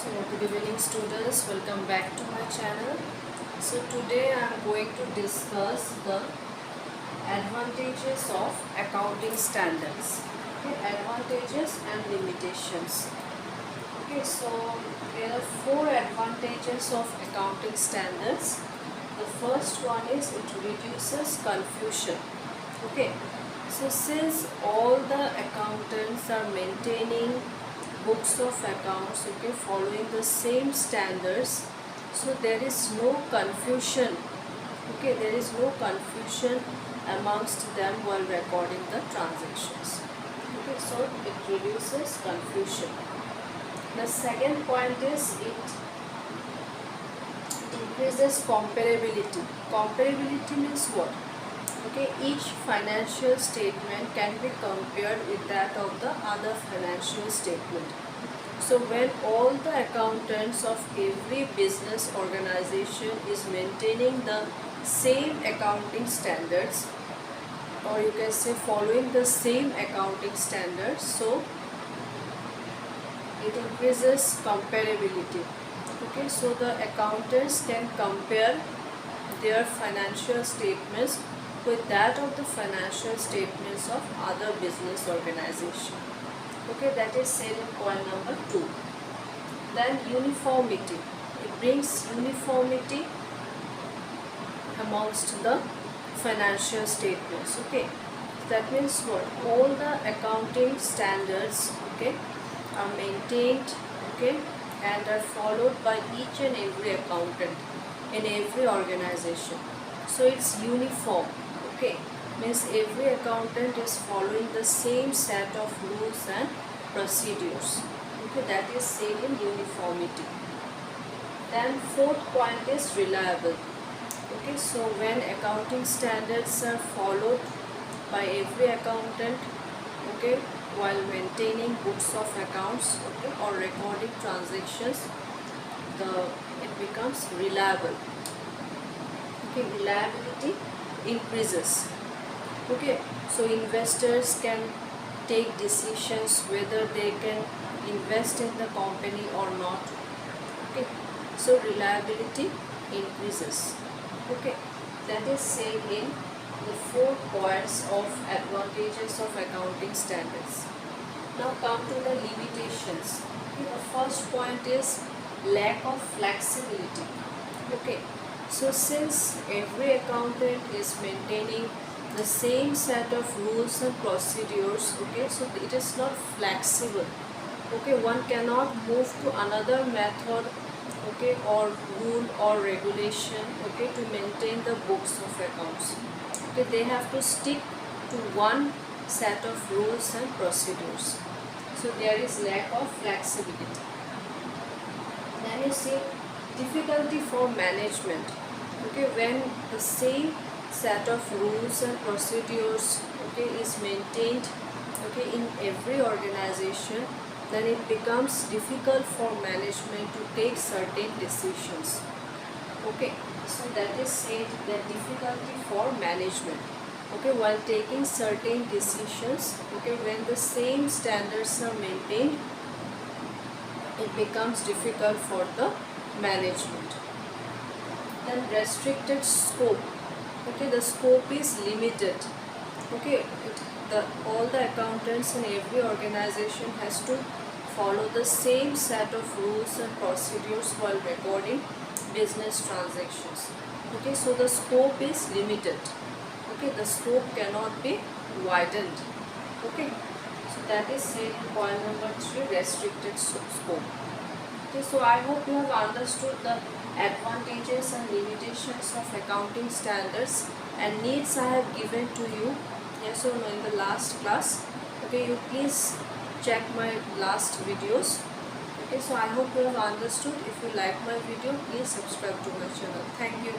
So good evening students, welcome back to my channel. So today I am going to discuss the advantages of accounting standards. Okay, advantages and limitations. Okay, so there are four advantages of accounting standards. The first one is it reduces confusion. Okay, so since all the accountants are maintaining books of accounts, okay, following the same standards, so there is no confusion. Okay, there is no confusion amongst them while recording the transactions. Okay, so it reduces confusion. The second point is it increases comparability. Comparability means what? Okay, each financial statement can be compared with that of the other financial statement. So when all the accountants of every business organization is maintaining the same accounting standards, or you can say following the same accounting standards, so it increases comparability. Okay, so the accountants can compare their financial statements with that of the financial statements of other business organization. Okay, that is said in point number 2. Then uniformity. It brings uniformity amongst the financial statements. Okay, that means what? All the accounting standards, okay, are maintained, okay, and are followed by each and every accountant in every organization. So it's uniform. Okay, means every accountant is following the same set of rules and procedures. Okay, that is said in uniformity. Then fourth point is reliable. Okay, so when accounting standards are followed by every accountant, okay, while maintaining books of accounts, okay, or recording transactions, it becomes reliable. Okay, reliability increases. Okay, so investors can take decisions whether they can invest in the company or not. Okay, so reliability increases. Okay, that is said in the 4 points of advantages of accounting standards. Now come to the limitations. Okay, the first point is lack of flexibility. Okay, so since every accountant is maintaining the same set of rules and procedures, okay, so it is not flexible. Okay, one cannot move to another method, okay, or rule or regulation, okay, to maintain the books of accounts. Okay, they have to stick to one set of rules and procedures. So there is lack of flexibility. Then you see difficulty for management. Okay, when the same set of rules and procedures, okay, is maintained, okay, in every organization, then it becomes difficult for management to take certain decisions. Okay, so that is said that difficulty for management. Okay, while taking certain decisions, okay, when the same standards are maintained, it becomes difficult for the management. Then restricted scope. Okay, the scope is limited. Okay, all the accountants in every organization has to follow the same set of rules and procedures while recording business transactions. Okay, so the scope is limited. Okay, the scope cannot be widened. Okay, so that is said in point number 3, restricted scope. Okay, so I hope you have understood the advantages and limitations of accounting standards and needs I have given to you, yes or no, in the last class. Okay, you please check my last videos. Okay, so I hope you have understood. If you like my video, please subscribe to my channel. Thank you.